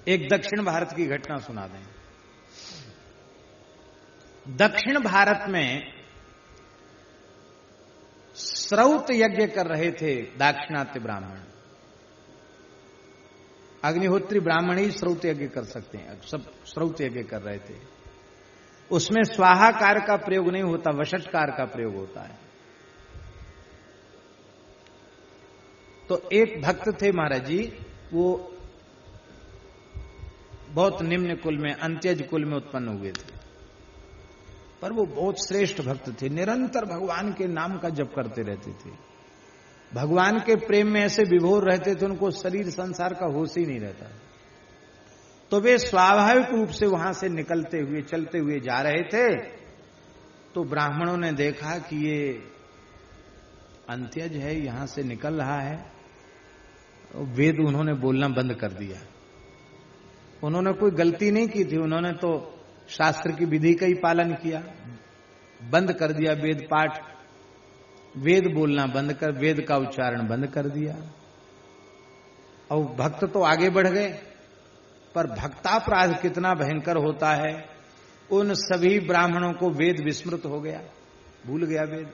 एक दक्षिण भारत की घटना सुना दें। दक्षिण भारत में श्रौत यज्ञ कर रहे थे दाक्षिणात्य ब्राह्मण। अग्निहोत्री ब्राह्मण ही श्रौत यज्ञ कर सकते हैं, सब श्रौत यज्ञ कर रहे थे। उसमें स्वाहाकार का प्रयोग नहीं होता, वषटकार का प्रयोग होता है। तो एक भक्त थे महाराज जी, वो बहुत निम्न कुल में, अंत्यज कुल में उत्पन्न हुए थे, पर वो बहुत श्रेष्ठ भक्त थे। निरंतर भगवान के नाम का जप करते रहते थे, भगवान के प्रेम में ऐसे विभोर रहते थे, उनको शरीर संसार का होश ही नहीं रहता। तो वे स्वाभाविक रूप से वहां से निकलते हुए, चलते हुए जा रहे थे। तो ब्राह्मणों ने देखा कि ये अंत्यज है, यहां से निकल रहा है। वेद उन्होंने बोलना बंद कर दिया। उन्होंने कोई गलती नहीं की थी, उन्होंने तो शास्त्र की विधि का ही पालन किया। बंद कर दिया वेद पाठ, वेद बोलना बंद कर, वेद का उच्चारण बंद कर दिया। और भक्त तो आगे बढ़ गए, पर भक्तापराध कितना भयंकर होता है। उन सभी ब्राह्मणों को वेद विस्मृत हो गया, भूल गया वेद।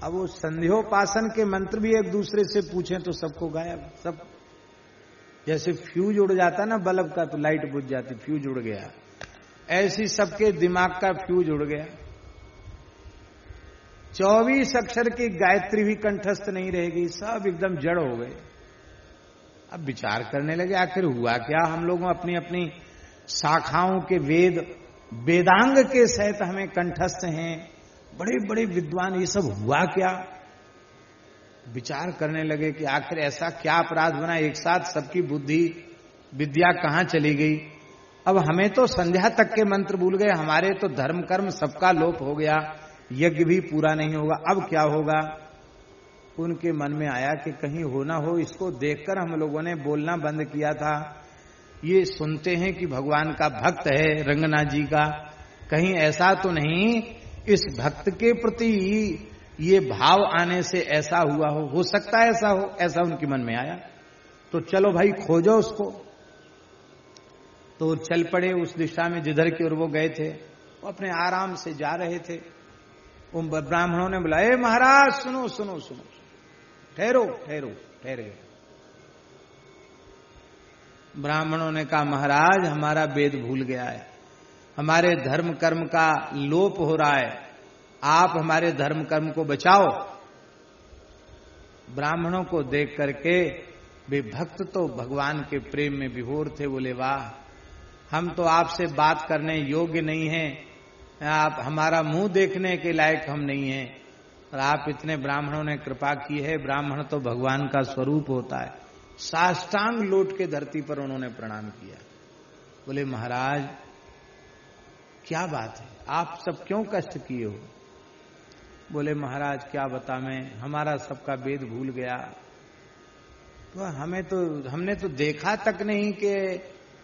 अब वो संध्योपासन के मंत्र भी एक दूसरे से पूछें तो सबको गायब। सब जैसे फ्यूज उड़ जाता ना बल्ब का, तो लाइट बुझ जाती, फ्यूज उड़ गया, ऐसी सबके दिमाग का फ्यूज उड़ गया। 24 अक्षर की गायत्री भी कंठस्थ नहीं रहेगी, सब एकदम जड़ हो गए। अब विचार करने लगे आखिर हुआ क्या। हम लोग अपनी अपनी शाखाओं के वेद वेदांग के सहित हमें कंठस्थ हैं, बड़े बड़े विद्वान, ये सब हुआ क्या। विचार करने लगे कि आखिर ऐसा क्या अपराध बना, एक साथ सबकी बुद्धि विद्या कहां चली गई। अब हमें तो संध्या तक के मंत्र भूल गए, हमारे तो धर्म कर्म सबका लोप हो गया, यज्ञ भी पूरा नहीं होगा, अब क्या होगा। उनके मन में आया कि कहीं हो ना हो, इसको देखकर हम लोगों ने बोलना बंद किया था। ये सुनते हैं कि भगवान का भक्त है रंगनाथ जी का, कहीं ऐसा तो नहीं इस भक्त के प्रति ये भाव आने से ऐसा हुआ हो सकता है ऐसा हो, ऐसा उनके मन में आया। तो चलो भाई खोजो उसको। तो चल पड़े उस दिशा में जिधर की ओर वो गए थे। वो अपने आराम से जा रहे थे। उन ब्राह्मणों ने बोला, ए महाराज सुनो सुनो सुनो, ठहरो ठहरो, ठहर गए। ब्राह्मणों ने कहा, महाराज हमारा वेद भूल गया है, हमारे धर्म कर्म का लोप हो रहा है, आप हमारे धर्म कर्म को बचाओ। ब्राह्मणों को देख करके वे भक्त तो भगवान के प्रेम में विभोर थे, बोले वाह, हम तो आपसे बात करने योग्य नहीं हैं, आप हमारा मुंह देखने के लायक हम नहीं हैं, और आप इतने ब्राह्मणों ने कृपा की है। ब्राह्मण तो भगवान का स्वरूप होता है। साष्टांग लौट के धरती पर उन्होंने प्रणाम किया। बोले महाराज क्या बात है, आप सब क्यों कष्ट किए हो। बोले महाराज क्या बता मैं, हमारा सबका वेद भूल गया। तो हमने तो देखा तक नहीं कि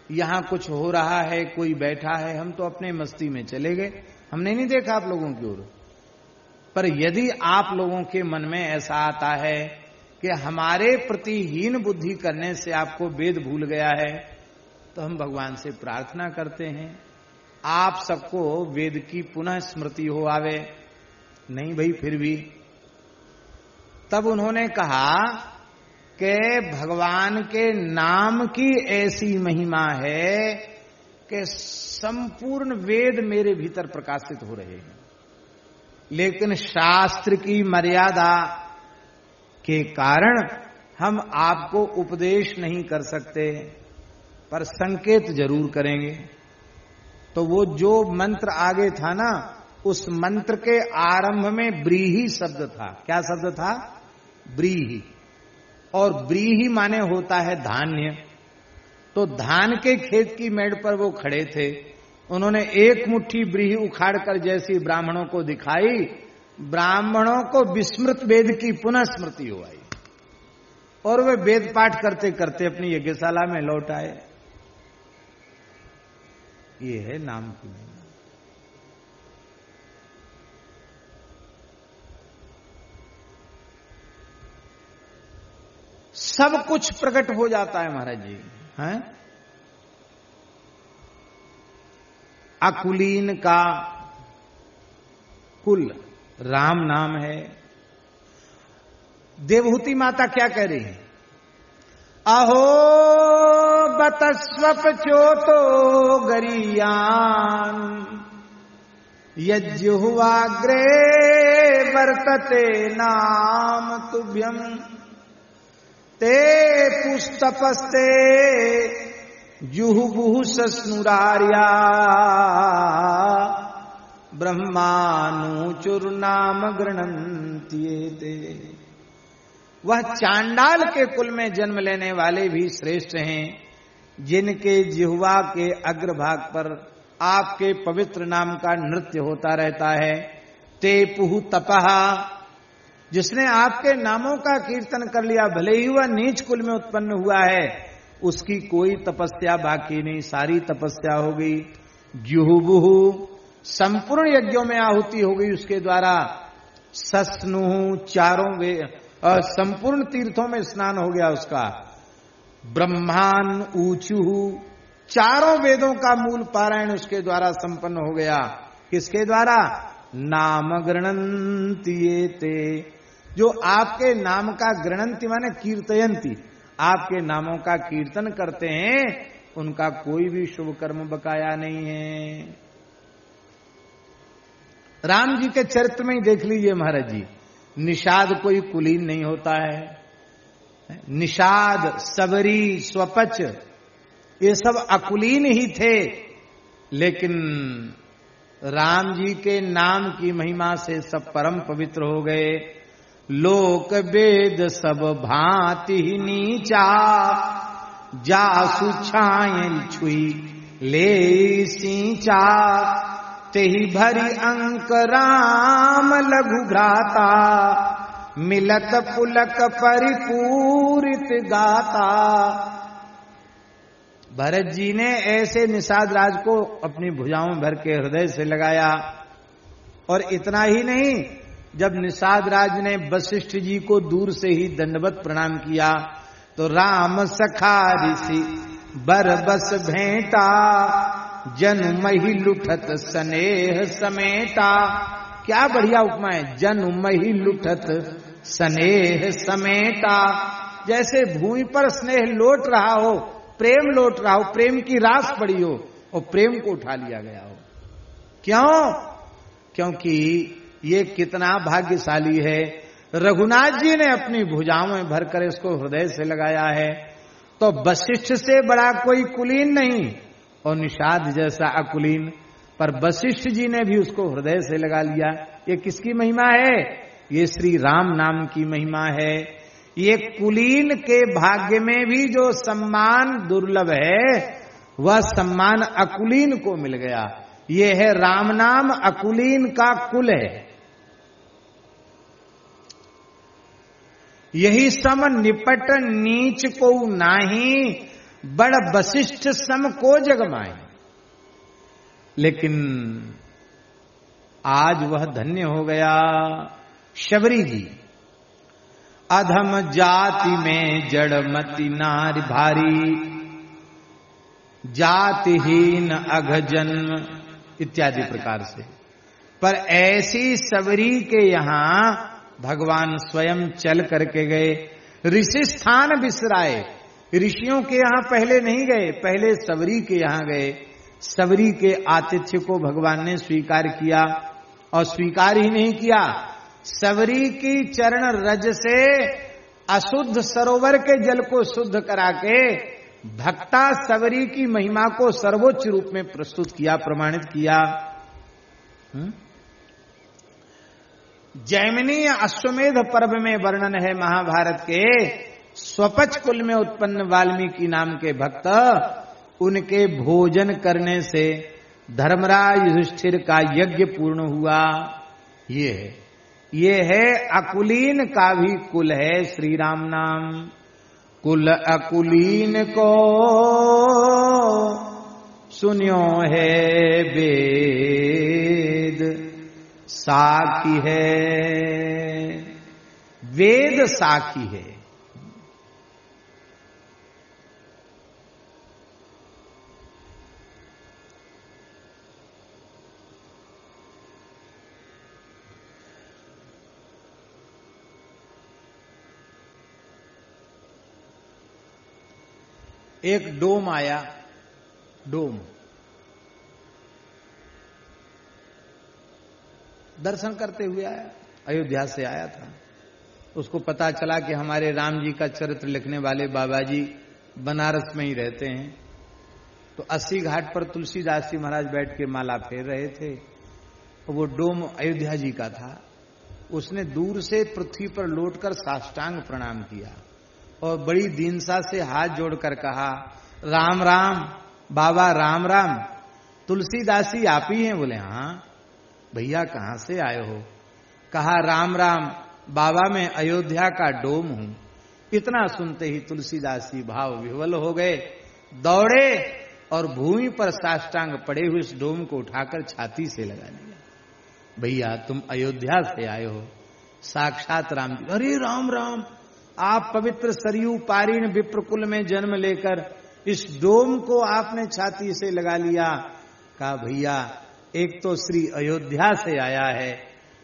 यहां कुछ हो रहा है, कोई बैठा है, हम तो अपने मस्ती में चले गए, हमने नहीं देखा आप लोगों की ओर। पर यदि आप लोगों के मन में ऐसा आता है कि हमारे प्रति हीन बुद्धि करने से आपको वेद भूल गया है, तो हम भगवान से प्रार्थना करते हैं आप सबको वेद की पुनः स्मृति हो आवे। नहीं भाई फिर भी। तब उन्होंने कहा कि भगवान के नाम की ऐसी महिमा है कि संपूर्ण वेद मेरे भीतर प्रकाशित हो रहे हैं, लेकिन शास्त्र की मर्यादा के कारण हम आपको उपदेश नहीं कर सकते, पर संकेत जरूर करेंगे। तो वो जो मंत्र आगे था ना, उस मंत्र के आरंभ में ब्रीही शब्द था। क्या शब्द था? ब्रीही। और ब्रीही माने होता है धान्य। तो धान के खेत की मेड़ पर वो खड़े थे, उन्होंने एक मुट्ठी ब्रीही उखाड़कर जैसी ब्राह्मणों को दिखाई, ब्राह्मणों को विस्मृत वेद की पुनः स्मृति हो आई, और वे वेद पाठ करते करते अपनी यज्ञशाला में लौट आए। ये है नाम की महिमा। सब कुछ प्रकट हो जाता है महाराज जी। हैं? अकुलीन का कुल राम नाम है। देवहूति माता क्या कह रही है? अहो बतस्वप चोतो गरियान यज्जुहुवाग्रे वर्तते नाम तुभ्यम ते पुस्तपस्ते जुहुबुहु सस्नुरार्या ब्रह्मानुचुर्नाम गृणन्त्येते। वह चांडाल के कुल में जन्म लेने वाले भी श्रेष्ठ हैं, जिनके जिह्वा के अग्रभाग पर आपके पवित्र नाम का नृत्य होता रहता है। ते पुहु तपहा, जिसने आपके नामों का कीर्तन कर लिया, भले ही वह नीच कुल में उत्पन्न हुआ है, उसकी कोई तपस्या बाकी नहीं, सारी तपस्या हो गई। जुहुबुहु, संपूर्ण यज्ञों में आहुति हो गई उसके द्वारा। सस्नु, चारों वे संपूर्ण तीर्थों में स्नान हो गया उसका। ब्रह्मान ऊचुहु, चारों वेदों का मूल पारायण उसके द्वारा संपन्न हो गया। किसके द्वारा? नाम गृणन्त्येते, जो आपके नाम का गृणन्ति माने कीर्तयन्ति, आपके नामों का कीर्तन करते हैं, उनका कोई भी शुभ कर्म बकाया नहीं है। राम जी के चरित्र में ही देख लीजिए महाराज जी, निषाद कोई कुलीन नहीं होता है। निषाद, सबरी, स्वपच, ये सब अकुलीन ही थे, लेकिन राम जी के नाम की महिमा से सब परम पवित्र हो गए। लोक वेद सब भांति ही नीचा, जासु छायल छुई ले सींचा, तेहि भरी अंक राम लघु भ्राता, मिलत पुलक परिपूरित गाता। भरत जी ने ऐसे निषाद राज को अपनी भुजाओं में भर के हृदय से लगाया। और इतना ही नहीं, जब निषाद राज ने वशिष्ठ जी को दूर से ही दंडवत प्रणाम किया, तो राम सखा ऋषि बर बस भेंटा, जनु मही लुठत स्नेह समेटा। क्या बढ़िया उपमा है, जनु मही लुठत स्नेह समेटा। जैसे भूमि पर स्नेह लौट रहा हो, प्रेम लौट रहा हो, प्रेम की रास पड़ी हो और प्रेम को उठा लिया गया हो। क्यों? क्योंकि ये कितना भाग्यशाली है, रघुनाथ जी ने अपनी भुजाओं में भरकर इसको हृदय से लगाया है। तो वशिष्ठ से बड़ा कोई कुलीन नहीं और निषाद जैसा अकुलीन, पर वशिष्ठ जी ने भी उसको हृदय से लगा लिया। ये किसकी महिमा है? ये श्री राम नाम की महिमा है। ये कुलीन के भाग्य में भी जो सम्मान दुर्लभ है, वह सम्मान अकुलीन को मिल गया। ये है राम नाम, अकुलीन का कुल है। यही सम निपट नीच को नाही, बड़ वशिष्ठ सम को जगमाए। लेकिन आज वह धन्य हो गया शबरी जी। अधम जाति में जड़मति नारी भारी, जातिहीन अघ जन्म इत्यादि प्रकार से। पर ऐसी सबरी के यहां भगवान स्वयं चल करके गए। ऋषि स्थान बिसराए, ऋषियों के यहां पहले नहीं गए, पहले सबरी के यहां गए। सबरी के आतिथ्य को भगवान ने स्वीकार किया, और स्वीकार ही नहीं किया, सबरी की चरण रज से अशुद्ध सरोवर के जल को शुद्ध करा के भक्ता सबरी की महिमा को सर्वोच्च रूप में प्रस्तुत किया, प्रमाणित किया। जैमिनी अश्वमेध पर्व में वर्णन है महाभारत के, स्वपच कुल में उत्पन्न वाल्मीकि नाम के भक्त, उनके भोजन करने से धर्मराज युधिष्ठिर का यज्ञ पूर्ण हुआ। ये है अकुलीन का भी कुल है श्री राम नाम। कुल अकुलीन को सुनियो है वेद साखी है, वेद साखी है। एक डोम आया, डोम दर्शन करते हुए आया, अयोध्या से आया था। उसको पता चला कि हमारे राम जी का चरित्र लिखने वाले बाबा जी बनारस में ही रहते हैं। तो 80 घाट पर तुलसीदास जी महाराज बैठ के माला फेर रहे थे। वो डोम अयोध्या जी का था। उसने दूर से पृथ्वी पर लौटकर साष्टांग प्रणाम किया और बड़ी दीनता से हाथ जोड़कर कहा, राम राम बाबा, राम राम। तुलसीदास जी आप ही हैं? बोले हाँ। भैया कहां से आए हो? कहा राम राम बाबा, मैं अयोध्या का डोम हूं। इतना सुनते ही तुलसीदास जी भाव विह्वल हो गए, दौड़े और भूमि पर साष्टांग पड़े हुए इस डोम को उठाकर छाती से लगा लिया। भैया तुम अयोध्या से आए हो, साक्षात राम जी। अरे राम राम, आप पवित्र सरयू पारीण विप्रकुल में जन्म लेकर इस डोम को आपने छाती से लगा लिया। कहा भैया, एक तो श्री अयोध्या से आया है,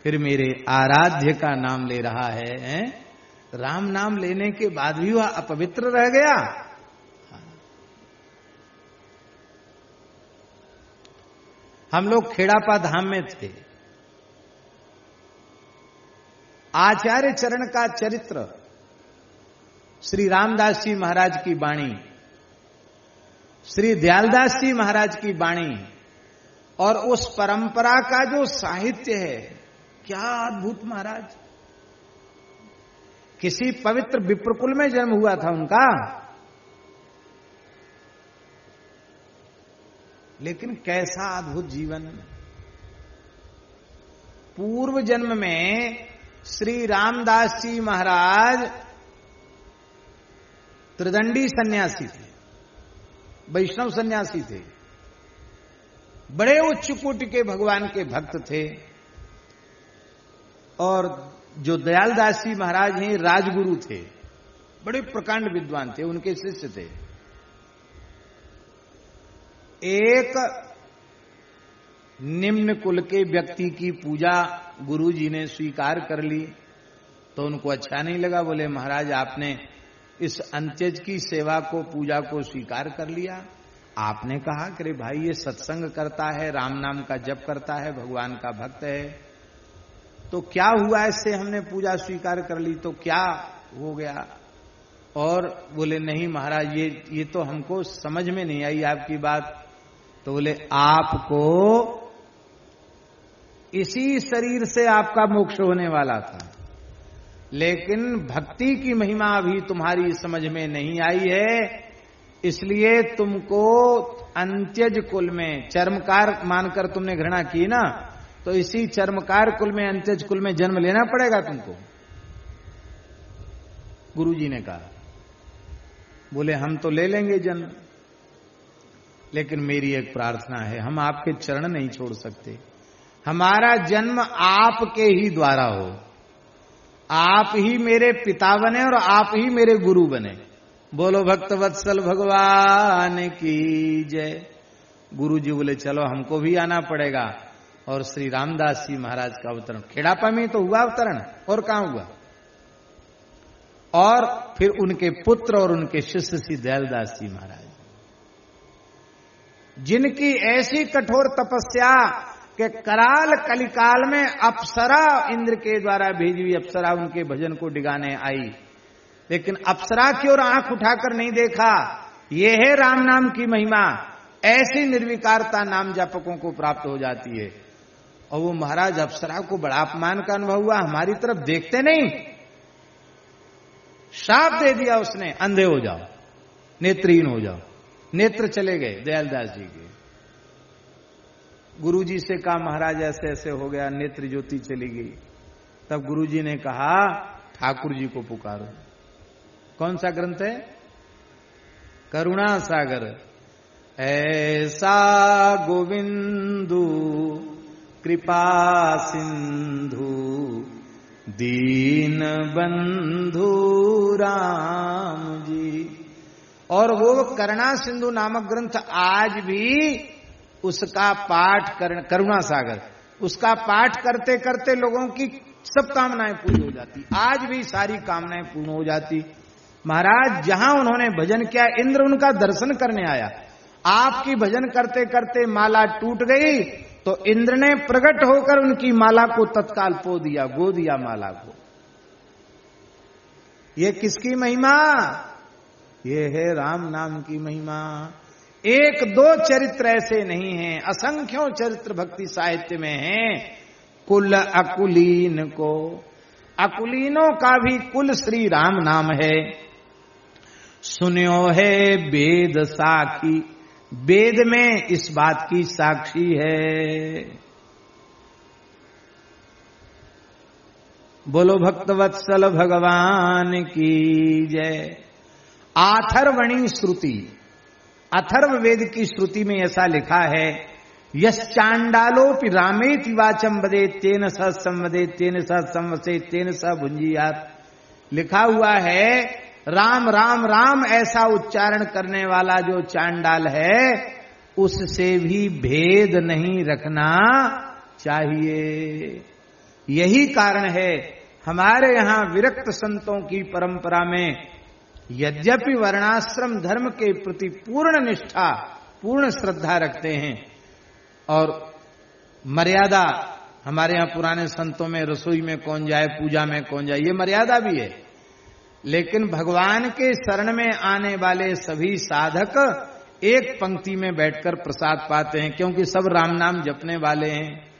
फिर मेरे आराध्य का नाम ले रहा है, राम नाम लेने के बाद भी वह अपवित्र रह गया। हम लोग खेड़ापा धाम में थे। आचार्य चरण का चरित्र, श्री रामदास जी महाराज की वाणी, श्री दयालदास जी महाराज की वाणी और उस परंपरा का जो साहित्य है, क्या अद्भुत महाराज। किसी पवित्र विप्रकुल में जन्म हुआ था उनका, लेकिन कैसा अद्भुत जीवन। पूर्व जन्म में श्री रामदास जी महाराज त्रिदंडी सन्यासी थे, वैष्णव सन्यासी थे, बड़े उच्च कोटि के भगवान के भक्त थे। और जो दयालदास जी महाराज हैं राजगुरु थे, बड़े प्रकांड विद्वान थे, उनके शिष्य थे। एक निम्न कुल के व्यक्ति की पूजा गुरु जी ने स्वीकार कर ली तो उनको अच्छा नहीं लगा। बोले महाराज, आपने इस अंत्यज की सेवा को, पूजा को स्वीकार कर लिया। आपने कहा कि भाई ये सत्संग करता है, राम नाम का जप करता है, भगवान का भक्त है, तो क्या हुआ इससे? हमने पूजा स्वीकार कर ली तो क्या हो गया? और बोले नहीं महाराज, ये तो हमको समझ में नहीं आई आपकी बात। तो बोले आपको इसी शरीर से आपका मोक्ष होने वाला था, लेकिन भक्ति की महिमा अभी तुम्हारी समझ में नहीं आई है, इसलिए तुमको अंत्यज कुल में, चर्मकार मानकर तुमने घृणा की ना, तो इसी चर्मकार कुल में, अंत्यज कुल में जन्म लेना पड़ेगा तुमको, गुरुजी ने कहा। बोले हम तो ले लेंगे जन्म, लेकिन मेरी एक प्रार्थना है, हम आपके चरण नहीं छोड़ सकते। हमारा जन्म आपके ही द्वारा हो, आप ही मेरे पिता बने और आप ही मेरे गुरु बने। बोलो भक्त वत्सल भगवान की जय। गुरु जी बोले चलो हमको भी आना पड़ेगा। और श्री रामदास जी महाराज का अवतरण खेड़ापा में तो हुआ अवतरण, और कहां हुआ? और फिर उनके पुत्र और उनके शिष्य श्री दयालदास जी महाराज, जिनकी ऐसी कठोर तपस्या कि कराल कलिकाल में अप्सरा, इंद्र के द्वारा भेजी हुई अप्सरा उनके भजन को डिगाने आई, लेकिन अप्सरा की ओर आंख उठाकर नहीं देखा। यह है राम नाम की महिमा। ऐसी निर्विकारता नाम जापकों को प्राप्त हो जाती है। और वो महाराज अप्सरा को बड़ा अपमान का अनुभव हुआ, हमारी तरफ देखते नहीं, शाप दे दिया उसने, अंधे हो जाओ, नेत्रहीन हो जाओ। नेत्र चले गए दयालदास जी के। गुरुजी से कहा महाराज ऐसे ऐसे हो गया, नेत्र ज्योति चली गई। तब गुरुजी ने कहा ठाकुर जी को पुकारो। कौन सा ग्रंथ है? करुणा सागर। ऐसा गोविंदु कृपा सिंधु दीन बंधु राम जी। और वो करुणा सिंधु नामक ग्रंथ आज भी उसका पाठ करुणा सागर, उसका पाठ करते करते लोगों की सब कामनाएं पूरी हो जाती। आज भी सारी कामनाएं पूर्ण हो जाती। महाराज जहां उन्होंने भजन किया, इंद्र उनका दर्शन करने आया। आपकी भजन करते करते माला टूट गई तो इंद्र ने प्रकट होकर उनकी माला को तत्काल पो दिया, गो दिया माला को। ये किसकी महिमा? ये है राम नाम की महिमा। एक दो चरित्र ऐसे नहीं हैं, असंख्यों चरित्र भक्ति साहित्य में हैं। कुल अकुलीन को, अकुलीनों का भी कुल श्री राम नाम है। सुन्यो है वेद साखी, वेद में इस बात की साक्षी है। बोलो भक्तवत्सल भगवान की जय। आथर्वणी श्रुति, अथर्व वेद की श्रुति में ऐसा लिखा है, यस चांडालोपि रामेति वाचम वदे तेन स संवदे तेन स संवसे तेन स भुंजीयात। लिखा हुआ है राम राम राम ऐसा उच्चारण करने वाला जो चांडाल है उससे भी भेद नहीं रखना चाहिए। यही कारण है हमारे यहां विरक्त संतों की परंपरा में यद्यपि वर्णाश्रम धर्म के प्रति पूर्ण निष्ठा, पूर्ण श्रद्धा रखते हैं और मर्यादा, हमारे यहां पुराने संतों में रसोई में कौन जाए, पूजा में कौन जाए, ये मर्यादा भी है। लेकिन भगवान के शरण में आने वाले सभी साधक एक पंक्ति में बैठकर प्रसाद पाते हैं, क्योंकि सब राम नाम जपने वाले हैं।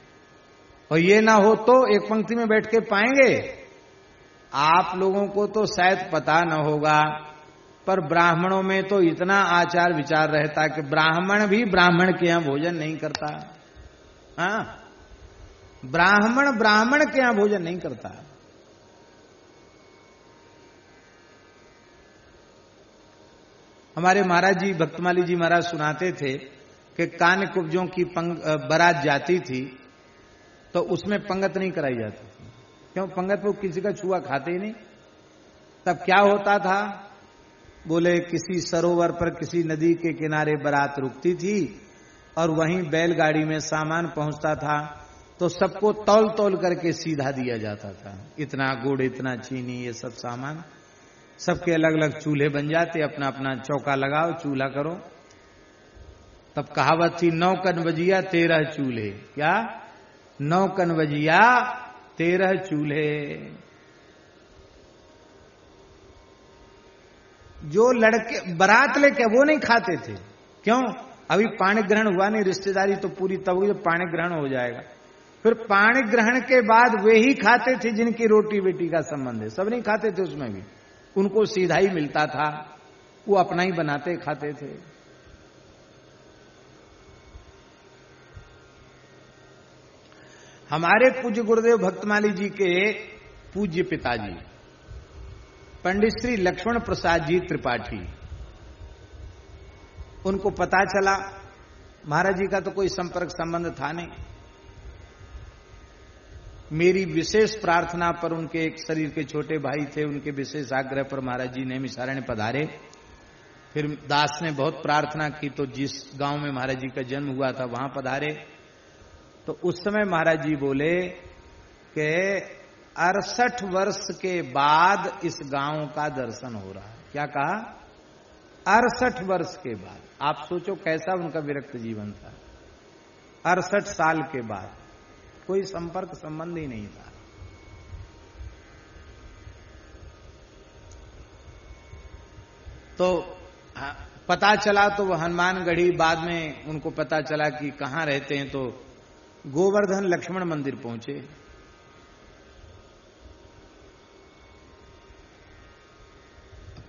और ये ना हो तो एक पंक्ति में बैठ के पाएंगे? आप लोगों को तो शायद पता न होगा, पर ब्राह्मणों में तो इतना आचार विचार रहता कि ब्राह्मण भी ब्राह्मण के यहां भोजन नहीं करता। हाँ, ब्राह्मण के यहां भोजन नहीं करता। हमारे महाराज जी, भक्तमाली जी महाराज सुनाते थे कि कान्य कुब्जों की बारात जाती थी तो उसमें पंगत नहीं कराई जाती थी। क्यों? पंगत वो किसी का छुआ खाते ही नहीं। तब क्या होता था? बोले किसी सरोवर पर, किसी नदी के किनारे बारात रुकती थी और वहीं बैलगाड़ी में सामान पहुंचता था तो सबको तौल तौल करके सीधा दिया जाता था। इतना गुड़, इतना चीनी, ये सब सामान, सबके अलग अलग चूल्हे बन जाते, अपना अपना चौका लगाओ, चूल्हा करो। तब कहावत थी 9 कनवजिया 13 चूल्हे। क्या? 9 कनवजिया 13 चूल्हे। जो लड़के बारात लेके वो नहीं खाते थे। क्यों? अभी पाणी ग्रहण हुआ नहीं, रिश्तेदारी तो पूरी तब हुई जब पाणी ग्रहण हो जाएगा। फिर पाणी ग्रहण के बाद वे ही खाते थे जिनकी रोटी बेटी का संबंध है। सब नहीं खाते थे, उसमें भी उनको सीधा ही मिलता था, वो अपना ही बनाते खाते थे। हमारे पूज्य गुरुदेव भक्तमाली जी के पूज्य पिताजी पंडित श्री लक्ष्मण प्रसाद जी त्रिपाठी, उनको पता चला, महाराज जी का तो कोई संपर्क संबंध था नहीं, मेरी विशेष प्रार्थना पर उनके एक शरीर के छोटे भाई थे, उनके विशेष आग्रह पर महाराज जी नैमिषारण्य पधारे। फिर दास ने बहुत प्रार्थना की तो जिस गांव में महाराज जी का जन्म हुआ था वहां पधारे। तो उस समय महाराज जी बोले कि 68 वर्ष के बाद इस गांव का दर्शन हो रहा है। क्या कहा? 68 वर्ष के बाद। आप सोचो कैसा उनका विरक्त जीवन था। 68 साल के बाद कोई संपर्क संबंध ही नहीं था। तो पता चला तो वह हनुमानगढ़ी, बाद में उनको पता चला कि कहां रहते हैं, तो गोवर्धन लक्ष्मण मंदिर पहुंचे।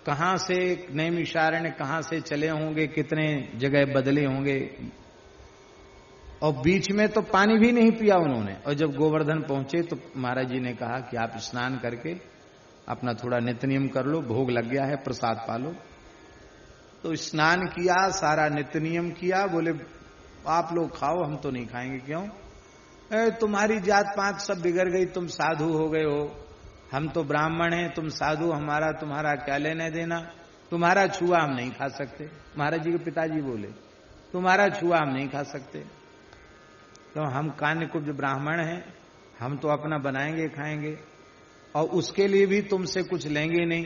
कहां से नैमिषारण्य कहां से चले होंगे, कितने जगह बदले होंगे, और बीच में तो पानी भी नहीं पिया उन्होंने। और जब गोवर्धन पहुंचे तो महाराज जी ने कहा कि आप स्नान करके अपना थोड़ा नित्य नियम कर लो, भोग लग गया है, प्रसाद पालो। तो स्नान किया, सारा नित्य नियम किया। बोले आप लोग खाओ, हम तो नहीं खाएंगे। क्यों? तुम्हारी जात पात सब बिगड़ गई, तुम साधु हो गए हो, हम तो ब्राह्मण हैं, तुम साधु, हमारा तुम्हारा क्या लेने देना, तुम्हारा छुआ हम नहीं खा सकते। महाराज जी के पिताजी बोले तुम्हारा छुआ हम नहीं खा सकते, तो हम कान्यकुब्ज ब्राह्मण हैं, हम तो अपना बनाएंगे खाएंगे, और उसके लिए भी तुमसे कुछ लेंगे नहीं।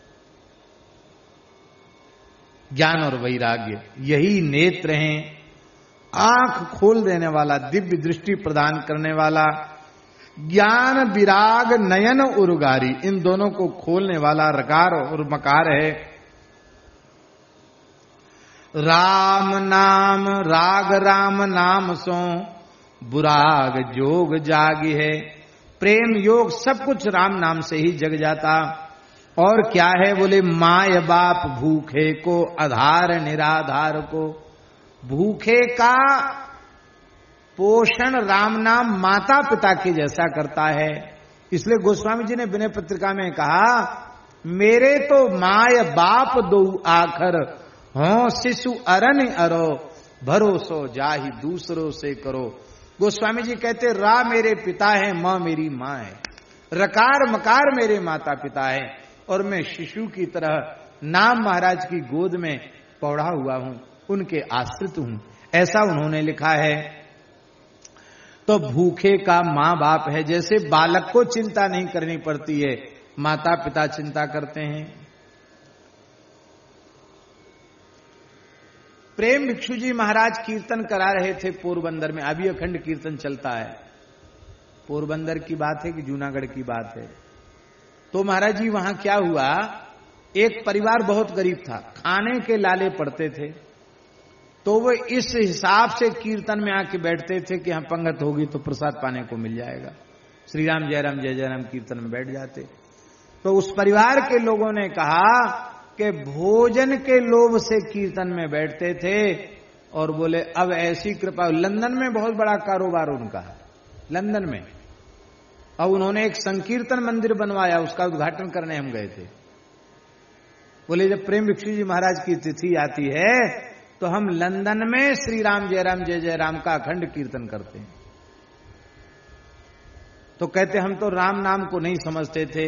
ज्ञान और वैराग्य यही नेत्र हैं, आंख खोल देने वाला, दिव्य दृष्टि प्रदान करने वाला। ज्ञान विराग नयन उर्गारी, इन दोनों को खोलने वाला रकार और मकार है। राम नाम राग राम नाम सो बुराग जोग जागी है। प्रेम योग सब कुछ राम नाम से ही जग जाता। और क्या है? बोले माय बाप भूखे को, आधार निराधार को। भूखे का पोषण राम नाम माता पिता के जैसा करता है। इसलिए गोस्वामी जी ने विनय पत्रिका में कहा, मेरे तो माय बाप दो आखर, हो शिशु अरन अरो, भरोसो जाहि दूसरों से करो। गोस्वामी जी कहते रा मेरे पिता है, मां मेरी मां है, रकार मकार मेरे माता पिता है, और मैं शिशु की तरह नाम महाराज की गोद में पौड़ा हुआ हूं, उनके आश्रित हूं, ऐसा उन्होंने लिखा है। तो भूखे का मां बाप है। जैसे बालक को चिंता नहीं करनी पड़ती है, माता पिता चिंता करते हैं। प्रेम भिक्षु जी महाराज कीर्तन करा रहे थे पोरबंदर में, अभी अखंड कीर्तन चलता है। पोरबंदर की बात है कि जूनागढ़ की बात है? तो महाराज जी वहां क्या हुआ, एक परिवार बहुत गरीब था, खाने के लाले पड़ते थे, तो वो इस हिसाब से कीर्तन में आके बैठते थे कि हम पंगत होगी तो प्रसाद पाने को मिल जाएगा। श्री राम जय राम जय जय राम कीर्तन में बैठ जाते। तो उस परिवार के लोगों ने कहा कि भोजन के लोभ से कीर्तन में बैठते थे, और बोले अब ऐसी कृपा। लंदन में बहुत बड़ा कारोबार उनका, लंदन में। अब उन्होंने एक संकीर्तन मंदिर बनवाया, उसका उद्घाटन करने हम गए थे। बोले जब प्रेम भिक्षु जी महाराज की तिथि आती है तो हम लंदन में श्री राम जय जय राम का अखंड कीर्तन करते हैं। तो कहते हम तो राम नाम को नहीं समझते थे,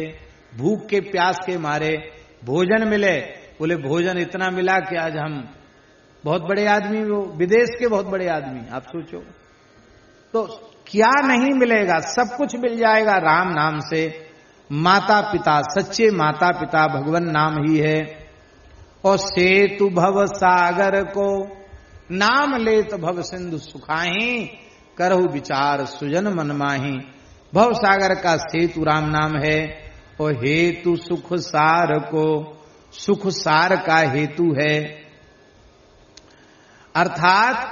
भूख के प्यास के मारे भोजन मिले। बोले भोजन इतना मिला कि आज हम बहुत बड़े आदमी, वो विदेश के बहुत बड़े आदमी, आप सोचो। तो क्या नहीं मिलेगा, सब कुछ मिल जाएगा राम नाम से। माता पिता, सच्चे माता पिता भगवान नाम ही है। और सेतु भव सागर को, नाम लेत भव सिंधु सुखाही, करहु विचार सुजन मन माही। भव सागर का सेतु राम नाम है, और हेतु सुख सार को, सुख सार का हेतु है। अर्थात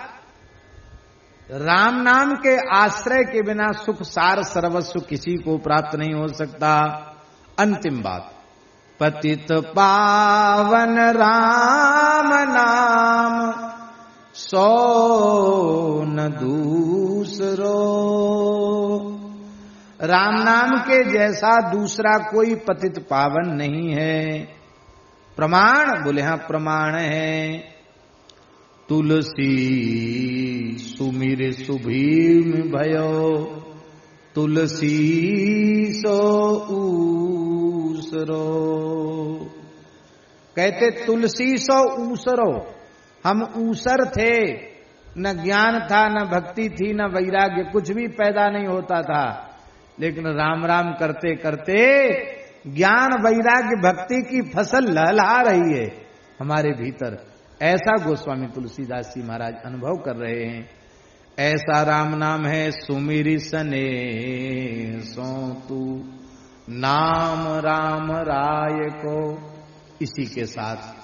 राम नाम के आश्रय के बिना सुख सार सर्वस्व किसी को प्राप्त नहीं हो सकता। अंतिम बात, पतित पावन राम नाम सो न दूसरो। राम नाम के जैसा दूसरा कोई पतित पावन नहीं है। प्रमाण? बोले हाँ प्रमाण है। तुलसी सुमिर सुभीम भयो, तुलसी सो ऊसरो। कहते तुलसी सो ऊसरो। हम ऊसर थे, न ज्ञान था, न भक्ति थी, न वैराग्य, कुछ भी पैदा नहीं होता था। लेकिन राम राम करते करते ज्ञान वैराग्य भक्ति की फसल लहलहा रही है हमारे भीतर। ऐसा गोस्वामी तुलसीदास जी महाराज अनुभव कर रहे हैं। ऐसा राम नाम है, सुमिरि सने सो तू नाम राम राय को। इसी के साथ